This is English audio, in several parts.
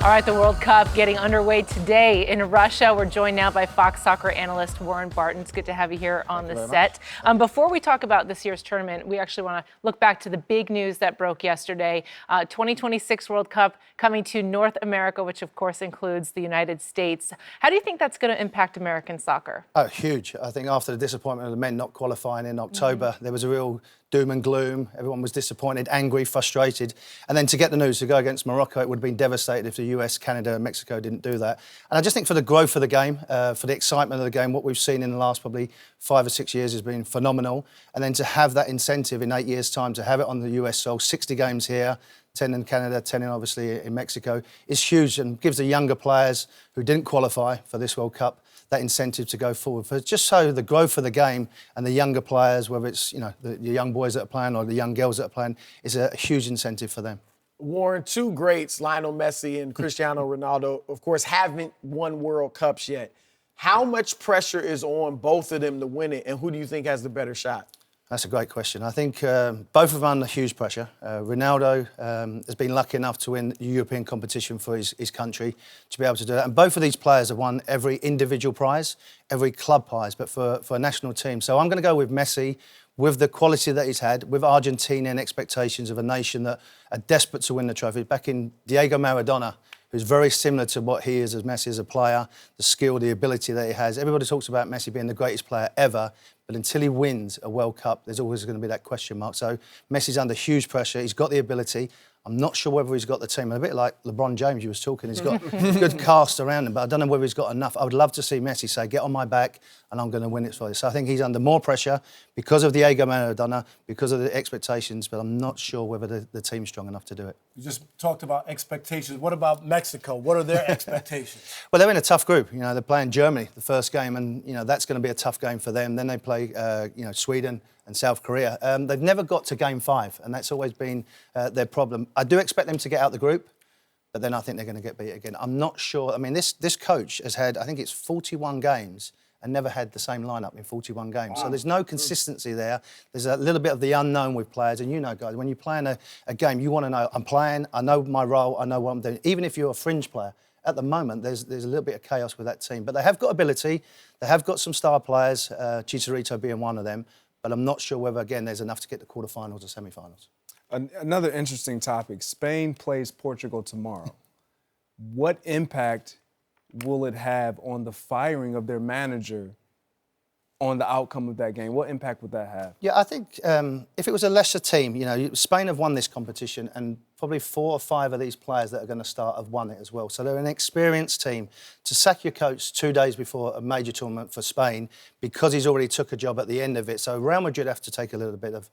All right, the World Cup getting underway today in Russia. We're joined now by Fox Soccer analyst Warren Barton. It's good to have you here on the set. Before we talk about this year's tournament, we actually want to look back to the big news that broke yesterday. 2026 World Cup coming to North America, which of course includes the United States. How do you think that's going to impact American soccer? Oh, huge. I think after the disappointment of the men not qualifying in October, there was a real doom and gloom. Everyone was disappointed, angry, frustrated. And then to get the news to go against Morocco, it would have been devastating if the US, Canada and Mexico didn't do that. And I just think for the growth of the game, for the excitement of the game, what we've seen in the last probably 5 or 6 years has been phenomenal. And then to have that incentive in 8 years' time, to have it on the US soil, 60 games here, 10 in Canada, 10 in obviously in Mexico, is huge and gives the younger players who didn't qualify for this World Cup that incentive to go forward. For just so the growth of the game and the younger players, whether it's the young boys that are playing or the young girls that are playing, is a huge incentive for them. Warren, two greats, Lionel Messi and Cristiano Ronaldo, of course, haven't won World Cups yet. How much pressure is on both of them to win it, and who do you think has the better shot? That's a great question. I think both of them are under huge pressure. Ronaldo has been lucky enough to win the European competition for his country, to be able to do that. And both of these players have won every individual prize, every club prize, but for a national team. So I'm going to go with Messi, with the quality that he's had, with Argentina and expectations of a nation that are desperate to win the trophy. Back in Diego Maradona, who's very similar to what he is as Messi as a player, the skill, the ability that he has. Everybody talks about Messi being the greatest player ever, but until he wins a World Cup, there's always going to be that question mark. So Messi's under huge pressure. He's got the ability. I'm not sure whether he's got the team. A bit like LeBron James, you was talking. He's got good cast around him, but I don't know whether he's got enough. I would love to see Messi say, get on my back and I'm going to win it for you. So I think he's under more pressure because of Diego Maradona, because of the expectations, but I'm not sure whether the team's strong enough to do it. You just talked about expectations. What about Mexico? What are their expectations? Well, they're in a tough group. They're playing Germany, the first game, and, that's going to be a tough game for them. Then they play, Sweden and South Korea. They've never got to game 5, and that's always been their problem. I do expect them to get out the group, but then I think they're going to get beat again. I'm not sure. I mean, this coach has had, I think it's 41 games and never had the same lineup in 41 games. Wow. So there's no consistency there. There's a little bit of the unknown with players. And guys, when you're playing a game, you want to know, I'm playing, I know my role, I know what I'm doing. Even if you're a fringe player, at the moment, there's a little bit of chaos with that team. But they have got ability. They have got some star players, Chicharito being one of them. But I'm not sure whether, again, there's enough to get to quarterfinals or semi-finals. Another interesting topic. Spain plays Portugal tomorrow. What impact will it have on the firing of their manager on the outcome of that game? What impact would that have? Yeah, I think if it was a lesser team, Spain have won this competition and probably 4 or 5 of these players that are going to start have won it as well. So they're an experienced team. To sack your coach 2 days before a major tournament for Spain because he's already took a job at the end of it. So Real Madrid have to take a little bit of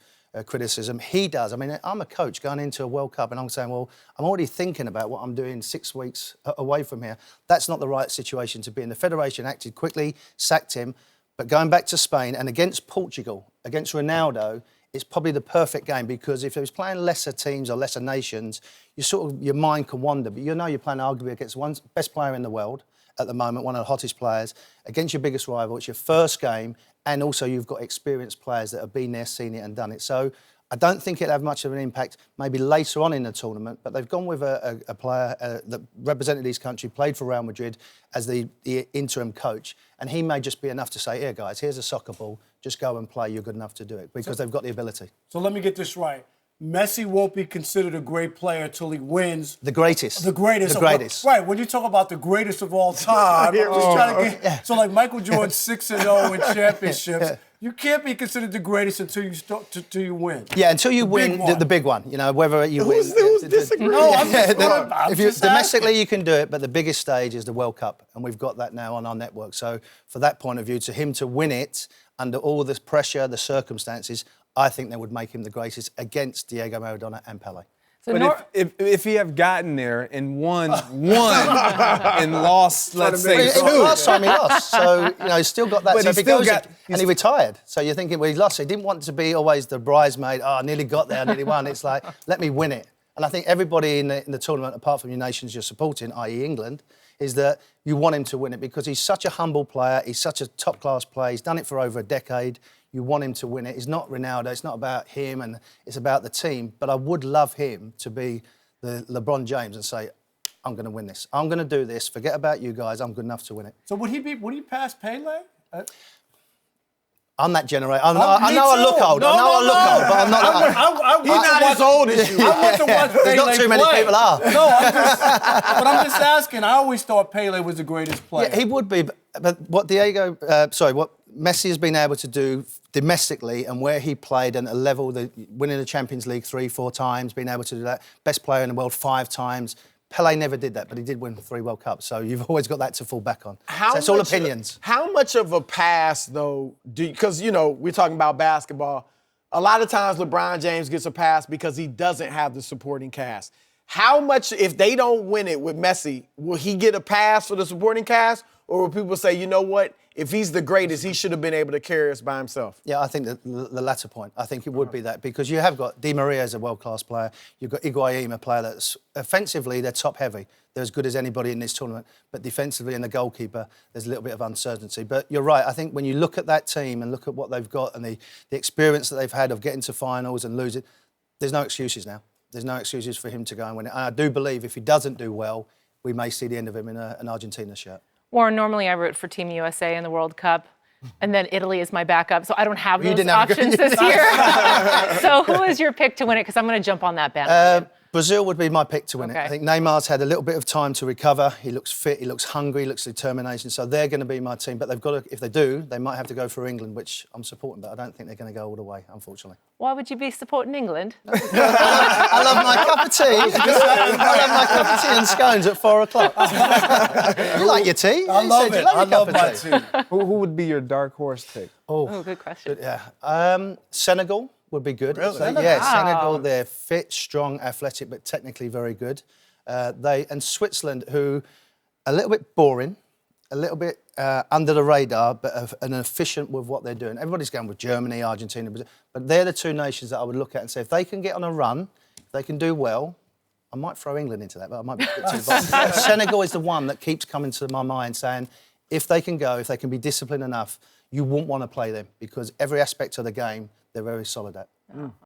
criticism. He does. I mean, I'm a coach going into a World Cup and I'm saying, well, I'm already thinking about what I'm doing 6 weeks away from here. That's not the right situation to be in. The Federation acted quickly, sacked him. But going back to Spain and against Portugal, against Ronaldo, it's probably the perfect game because if he was playing lesser teams or lesser nations, your mind can wander. But you're playing arguably against one best player in the world at the moment, one of the hottest players, against your biggest rival. It's your first game, and also you've got experienced players that have been there, seen it, and done it. So I don't think it'll have much of an impact maybe later on in the tournament, but they've gone with a player that represented his country, played for Real Madrid as the interim coach, and he may just be enough to say, here, guys, here's a soccer ball, just go and play, you're good enough to do it, because they've got the ability. So let me get this right. Messi won't be considered a great player until he wins. The greatest. The greatest. The greatest. Right. When you talk about the greatest of all time, I'm just trying to get. So like Michael Jordan 6-0 in championships. Yeah. You can't be considered the greatest until you win. Yeah, until you win the big one. Whether you win. Who's disagreeing? No, I'm just domestically, you can do it, but the biggest stage is the World Cup, and we've got that now on our network. So, for that point of view, to him to win it under all this pressure, the circumstances, I think that would make him the greatest against Diego Maradona and Pelé. So but if he have gotten there and won and lost, let's say, 2. Last time he lost, so he's still got that. But So and he retired. So you're thinking, well, he lost. He didn't want to be always the bridesmaid. Oh, I nearly got there, I nearly won. It's like, let me win it. And I think everybody in the tournament, apart from your nations you're supporting, i.e. England, is that you want him to win it because he's such a humble player. He's such a top-class player. He's done it for over a decade. You want him to win it. It's not Ronaldo. It's not about him, and it's about the team. But I would love him to be the LeBron James and say, I'm going to win this. I'm going to do this. Forget about you guys. I'm good enough to win it. So would he pass Pele? I'm that generation. I Me know I look too. old. I know I look old, but I'm not. He's not as old as you. I want to watch Pele There's not too many play. people are. No, I'm just asking. I always thought Pele was the greatest player. Yeah, he would be. But what what Messi has been able to do domestically and where he played and a level, winning the Champions League 3-4 times, being able to do that, best player in the world 5 times. Pele never did that, but he did win 3 World Cups, so you've always got that to fall back on. So it's all opinions. How much of a pass, though, because, we're talking about basketball. A lot of times LeBron James gets a pass because he doesn't have the supporting cast. How much, if they don't win it with Messi, will he get a pass for the supporting cast? Or will people say, you know what, if he's the greatest, he should have been able to carry us by himself? Yeah, I think the latter point. I think it would be that because you have got Di Maria as a world-class player. You've got Higuain, a player that's offensively, they're top-heavy. They're as good as anybody in this tournament. But defensively and the goalkeeper, there's a little bit of uncertainty. But you're right. I think when you look at that team and look at what they've got and the experience that they've had of getting to finals and losing, there's no excuses now. There's no excuses for him to go and win it. And I do believe if he doesn't do well, we may see the end of him in an Argentina shirt. Warren, normally I root for Team USA in the World Cup, and then Italy is my backup, so I don't have those options this year. So who is your pick to win it? Because I'm going to jump on that bandwagon. Brazil would be my pick to win it. Okay. I think Neymar's had a little bit of time to recover. He looks fit, he looks hungry, he looks determination. So they're going to be my team. But they've got to, if they do, they might have to go for England, which I'm supporting. But I don't think they're going to go all the way, unfortunately. Why would you be supporting England? I love my cup of tea. I love my cup of tea and scones at 4 o'clock. You like your tea? I love it. I love my team. Who would be your dark horse pick? Oh, good question. Yeah. Senegal would be good. Really? So, yeah, Senegal, they're fit, strong, athletic, but technically very good. And Switzerland, who a little bit boring, a little bit under the radar, but and efficient with what they're doing. Everybody's going with Germany, Argentina, Brazil, but they're the 2 nations that I would look at and say, if they can get on a run, if they can do well, I might throw England into that, but I might be a bit too bold. Senegal is the one that keeps coming to my mind saying, if they can go, if they can be disciplined enough, you won't want to play them because every aspect of the game, they're very solid at.